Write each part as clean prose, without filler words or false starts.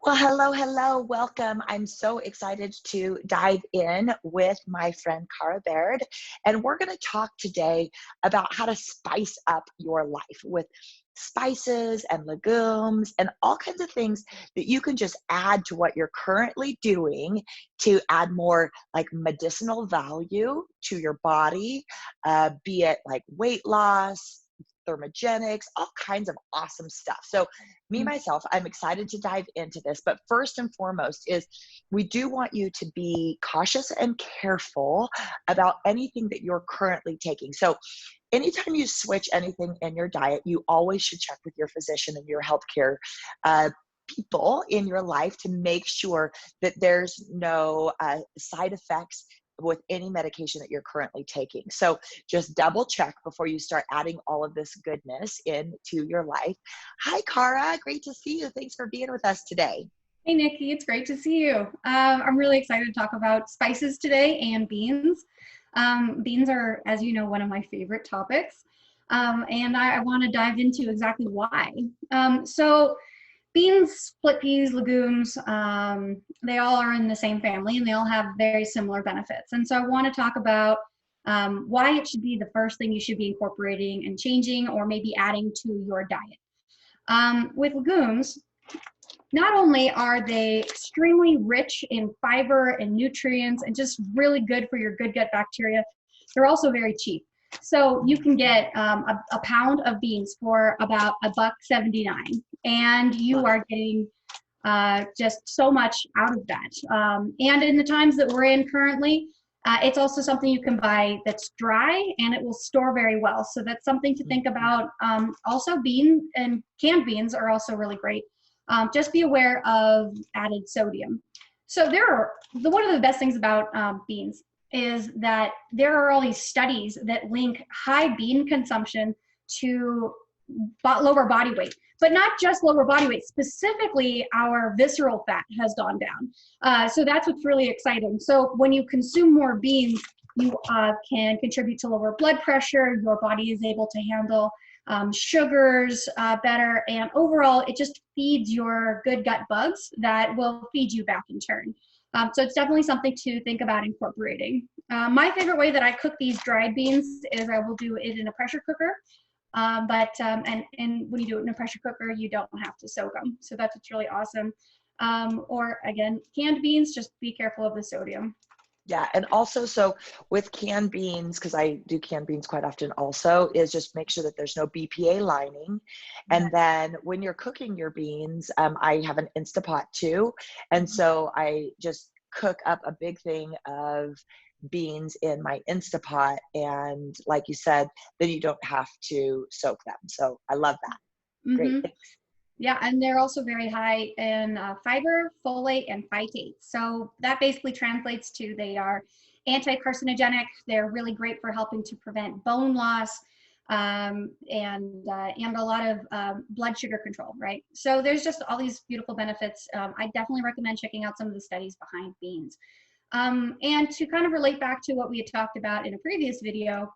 Well, hello, hello, welcome. I'm so excited to dive in with my friend Cara Baird. And we're going to talk today about how to spice up your life with spices and legumes and all kinds of things that you can just add to what you're currently doing to add more like medicinal value to your body, be it like weight loss, thermogenics, all kinds of awesome stuff. So me Mm. myself, I'm excited to dive into this, but first and foremost is we do want you to be cautious and careful about anything that you're currently taking. So anytime you switch anything in your diet, you always should check with your physician and your healthcare people in your life to make sure that there's no side effects with any medication that you're currently taking. So just double check before you start adding all of this goodness into your life. Hi, Cara. Great to see you. Thanks for being with us today. Hey, Nikki, it's great to see you. I'm really excited to talk about spices today and beans. Beans are, as you know, one of my favorite topics, and I want to dive into exactly why. So beans, split peas, legumes, they all are in the same family and they all have very similar benefits. And so I want to talk about why it should be the first thing you should be incorporating and changing or maybe adding to your diet. With legumes, not only are they extremely rich in fiber and nutrients and just really good for your good gut bacteria, they're also very cheap. So you can get a pound of beans for about $1.79, and you Love it. are getting just so much out of that. And in the times that we're in currently, it's also something you can buy that's dry and it will store very well. So that's something to think about. Also, bean and canned beans are also really great. Just be aware of added sodium. So one of the best things about beans is that there are all these studies that link high bean consumption to lower body weight, but not just lower body weight, specifically our visceral fat has gone down. So that's what's really exciting. So when you consume more beans, you can contribute to lower blood pressure. Your body is able to handle sugars better, and overall it just feeds your good gut bugs that will feed you back in turn. So it's definitely something to think about incorporating. My favorite way that I cook these dried beans is I will do it in a pressure cooker. And when you do it in a pressure cooker, you don't have to soak them. So that's what's really awesome. Or again, canned beans, just be careful of the sodium. Yeah, and also, so with canned beans, because I do canned beans quite often also, is just make sure that there's no BPA lining. Yeah. And then when you're cooking your beans, I have an Instapot too. And so I just cook up a big thing of beans in my Instapot. And like you said, then you don't have to soak them. So I love that. Great. Mm-hmm. Yeah, and they're also very high in fiber, folate, and phytate. So that basically translates to they are anti-carcinogenic. They're really great for helping to prevent bone loss and a lot of blood sugar control, right? So there's just all these beautiful benefits. I definitely recommend checking out some of the studies behind beans. And to kind of relate back to what we had talked about in a previous video,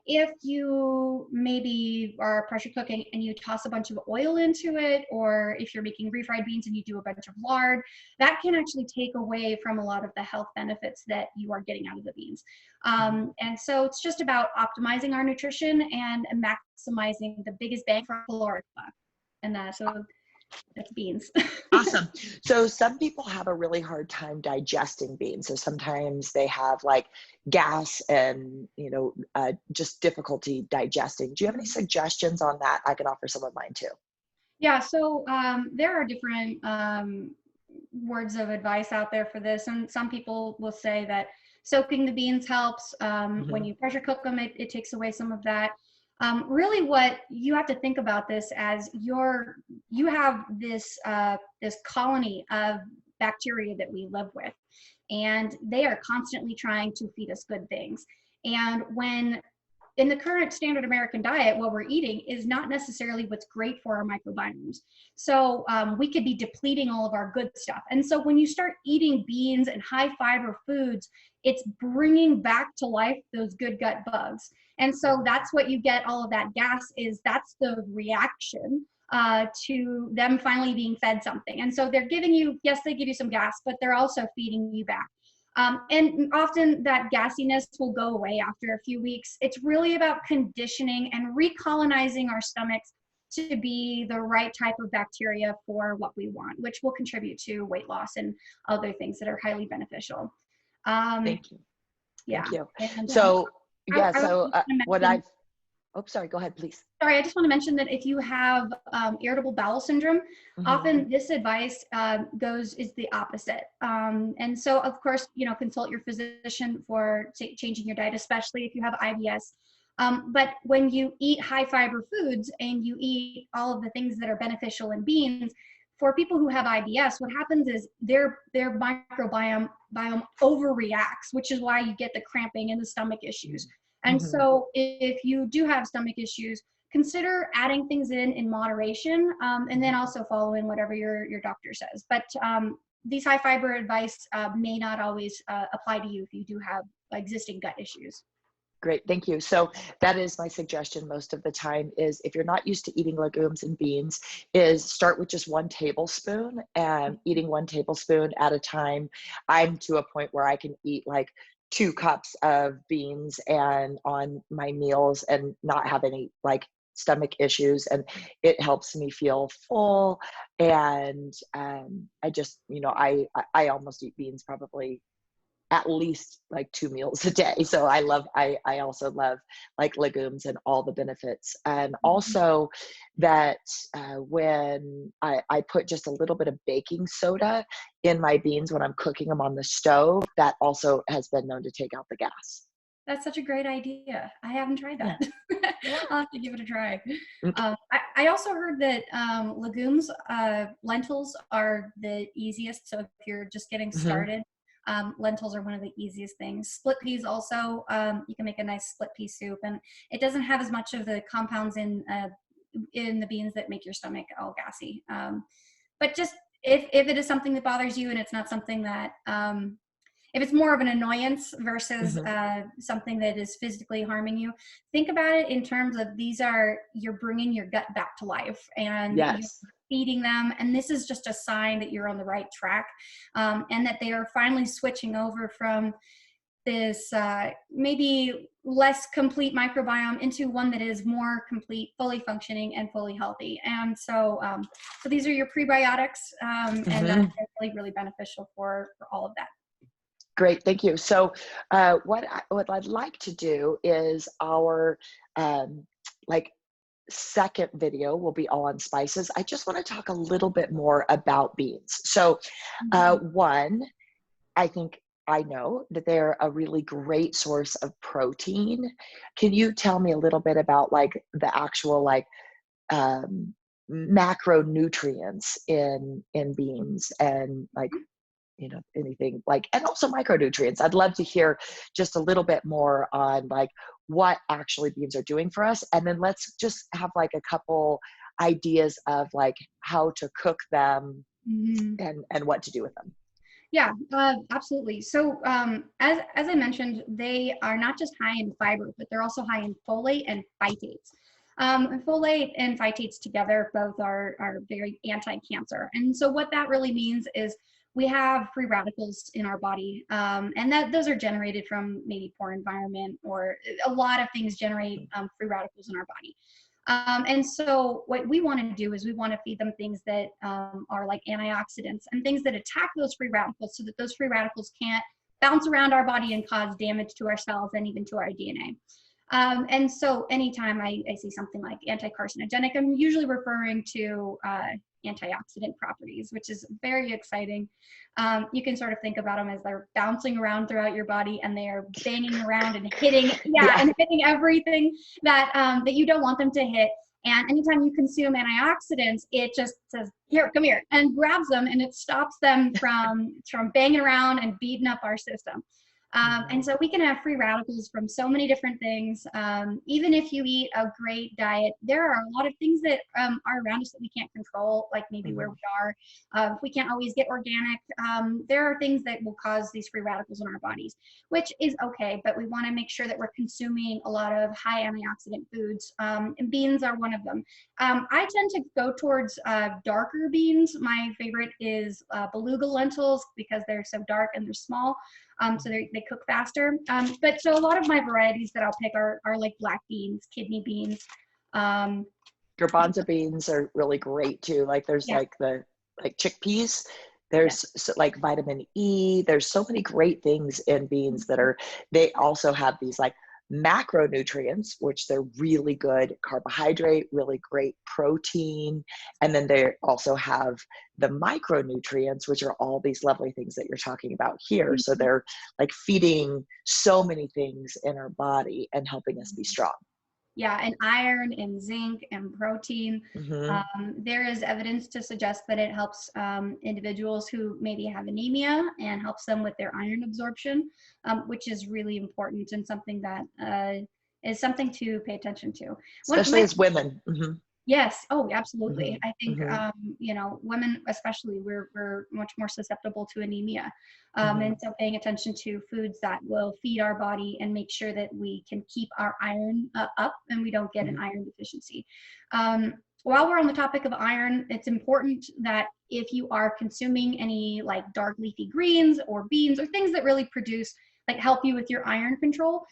if you maybe are pressure cooking and you toss a bunch of oil into it, or if you're making refried beans and you do a bunch of lard, that can actually take away from a lot of the health benefits that you are getting out of the beans. And so it's just about optimizing our nutrition and maximizing the biggest bang for our caloric buck. And so that's beans. Awesome. So some people have a really hard time digesting beans. So sometimes they have like gas and, just difficulty digesting. Do you have any suggestions on that? I can offer some of mine too. Yeah, so there are different words of advice out there for this, and some people will say that soaking the beans helps. When Mhm. you pressure cook them, it takes away some of that. Really, what you have to think about this as you have this this colony of bacteria that we live with, and they are constantly trying to feed us good things. And when in the current standard American diet, what we're eating is not necessarily what's great for our microbiomes. So we could be depleting all of our good stuff. And so when you start eating beans and high fiber foods, it's bringing back to life those good gut bugs. And so that's what you get all of that gas is that's the reaction to them finally being fed something. And so they're giving you, yes, they give you some gas, but they're also feeding you back. And often that gassiness will go away after a few weeks. It's really about conditioning and recolonizing our stomachs to be the right type of bacteria for what we want, which will contribute to weight loss and other things that are highly beneficial. Thank you. Yeah. Thank you. And, So, yeah, I so what mention, I've, oh, sorry, go ahead, please. sorry, I just want to mention that if you have irritable bowel syndrome, often this advice is the opposite. And so, of course, consult your physician for changing your diet, especially if you have IBS. But when you eat high fiber foods and you eat all of the things that are beneficial in beans, for people who have IBS, what happens is their microbiome overreacts, which is why you get the cramping and the stomach issues. And so if you do have stomach issues, consider adding things in moderation, and then also following whatever your doctor says. But these high fiber advice may not always apply to you if you do have existing gut issues. Great, thank you. So that is my suggestion most of the time, is if you're not used to eating legumes and beans, is start with just 1 tablespoon and eating 1 tablespoon at a time. I'm to a point where I can eat like 2 cups of beans and on my meals and not have any like stomach issues, and it helps me feel full. And I just, I almost eat beans probably at least like 2 meals a day. So I also love like legumes and all the benefits. And also that when I put just a little bit of baking soda in my beans when I'm cooking them on the stove, that also has been known to take out the gas. That's such a great idea. I haven't tried that. Yeah. I'll have to give it a try. Okay. I also heard that legumes, lentils are the easiest. So if you're just getting started, lentils are one of the easiest things. Split peas also, you can make a nice split pea soup, and it doesn't have as much of the compounds in the beans that make your stomach all gassy. But just if it is something that bothers you and it's not something that if it's more of an annoyance versus something that is physically harming you, think about it in terms of you're bringing your gut back to life, and you're feeding them. And this is just a sign that you're on the right track, and that they are finally switching over from this maybe less complete microbiome into one that is more complete, fully functioning, and fully healthy. And so, so these are your prebiotics, and they're really, really beneficial for all of that. Great, thank you. So what I'd like to do is our like second video will be all on spices. I just want to talk a little bit more about beans. So one, I know that they're a really great source of protein. Can you tell me a little bit about like the actual like macronutrients in beans, and like anything like, and also micronutrients? I'd love to hear just a little bit more on like what actually beans are doing for us. And then let's just have like a couple ideas of like how to cook them and what to do with them. Yeah, absolutely. So as I mentioned, they are not just high in fiber, but they're also high in folate and phytates. Folate and phytates together both are very anti-cancer. And so what that really means is we have free radicals in our body, and those are generated from maybe poor environment, or a lot of things generate free radicals in our body. And so what we want to do is we want to feed them things that are like antioxidants and things that attack those free radicals, so that those free radicals can't bounce around our body and cause damage to our cells and even to our DNA. And so anytime I see something like anti-carcinogenic, I'm usually referring to antioxidant properties, which is very exciting. You can sort of think about them as they're bouncing around throughout your body, and they are banging around and hitting, and hitting everything that that you don't want them to hit. And anytime you consume antioxidants, it just says, "Here, come here," and grabs them, and it stops them from banging around and beating up our system. And so we can have free radicals from so many different things. Even if you eat a great diet, there are a lot of things that are around us that we can't control, like maybe where we are. If we can't always get organic, there are things that will cause these free radicals in our bodies, which is okay, but we want to make sure that we're consuming a lot of high antioxidant foods, and beans are one of them. I tend to go towards darker beans. My favorite is beluga lentils because they're so dark and they're small. So they cook faster. But so a lot of my varieties that I'll pick are like black beans, kidney beans. Garbanzo beans are really great too. Like there's Yeah. like chickpeas. Yeah. There's like vitamin E. There's so many great things in beans that are, they also have these like macronutrients, which they're really good carbohydrate, really great protein. And then they also have the micronutrients, which are all these lovely things that you're talking about here. So they're like feeding so many things in our body and helping us be strong. Yeah, and iron and zinc and protein. There is evidence to suggest that it helps individuals who maybe have anemia and helps them with their iron absorption, which is really important and something that is something to pay attention to. Especially as women. Yes. Oh, absolutely. I think, Mm-hmm. women especially, we're much more susceptible to anemia. And so paying attention to foods that will feed our body and make sure that we can keep our iron up and we don't get an iron deficiency. While we're on the topic of iron, it's important that if you are consuming any like dark leafy greens or beans or things that really produce, like help you with your iron control,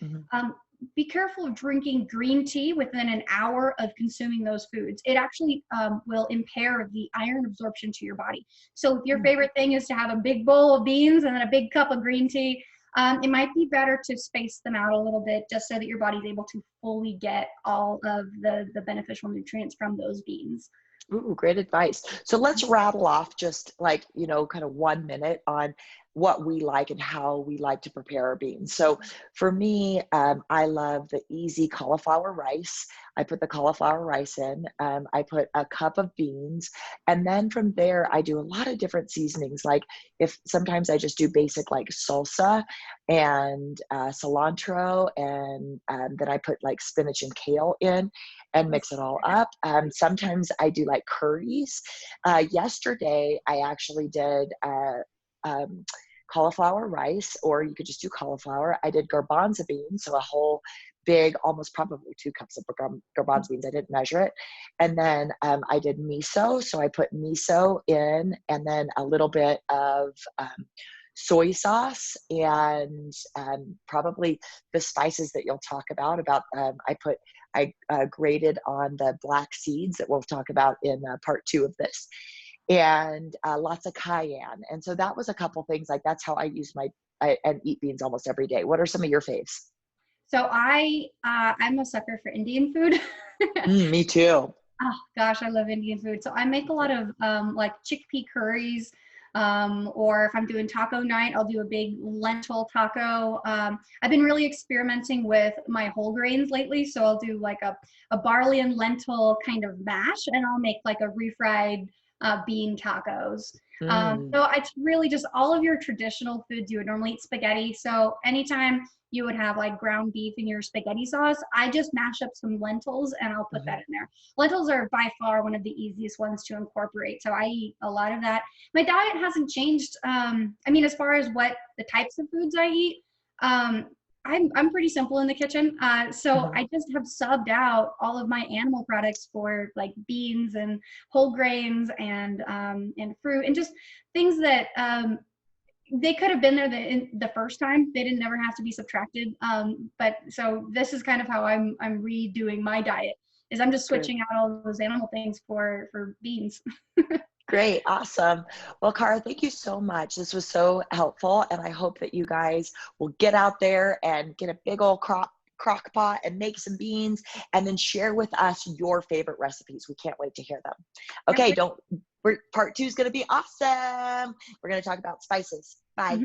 be careful of drinking green tea within an hour of consuming those foods. It actually will impair the iron absorption to your body. So if your favorite thing is to have a big bowl of beans and then a big cup of green tea, it might be better to space them out a little bit just so that your body's able to fully get all of the beneficial nutrients from those beans. Ooh, great advice. So let's rattle off just like, kind of 1 minute on what we like and how we like to prepare our beans. So for me, I love the easy cauliflower rice. I put the cauliflower rice in. I put a cup of beans. And then from there, I do a lot of different seasonings. Like if sometimes I just do basic like salsa and cilantro, and then I put like spinach and kale in and mix it all up. Sometimes I do like curries. Yesterday, I actually did cauliflower rice, or you could just do cauliflower. I did garbanzo beans, so a whole big, almost probably 2 cups of garbanzo beans. I didn't measure it. And then I did miso. So I put miso in, and then a little bit of soy sauce, and probably the spices that you'll talk about. I grated on the black seeds that we'll talk about in part 2 of this, and lots of cayenne. And so that was a couple things, like that's how I use and eat beans almost every day. What are some of your faves? So I'm a sucker for Indian food. Me too. Oh gosh, I love Indian food. So I make a lot of like chickpea curries, or if I'm doing taco night, I'll do a big lentil taco. I've been really experimenting with my whole grains lately. So I'll do like a barley and lentil kind of mash, and I'll make like a refried bean tacos. So it's really just all of your traditional foods. You would normally eat spaghetti. So anytime you would have like ground beef in your spaghetti sauce, I just mash up some lentils and I'll put that in there. Lentils are by far one of the easiest ones to incorporate. So I eat a lot of that. My diet hasn't changed. As far as what the types of foods I eat, I'm pretty simple in the kitchen. So I just have subbed out all of my animal products for like beans and whole grains and fruit and just things that they could have been there the first time. They didn't never have to be subtracted. But so this is kind of how I'm redoing my diet, is I'm just switching out all those animal things for beans. Great. Awesome. Well, Cara, thank you so much. This was so helpful. And I hope that you guys will get out there and get a big old crock pot and make some beans, and then share with us your favorite recipes. We can't wait to hear them. Okay. Part 2 is going to be awesome. We're going to talk about spices. Bye.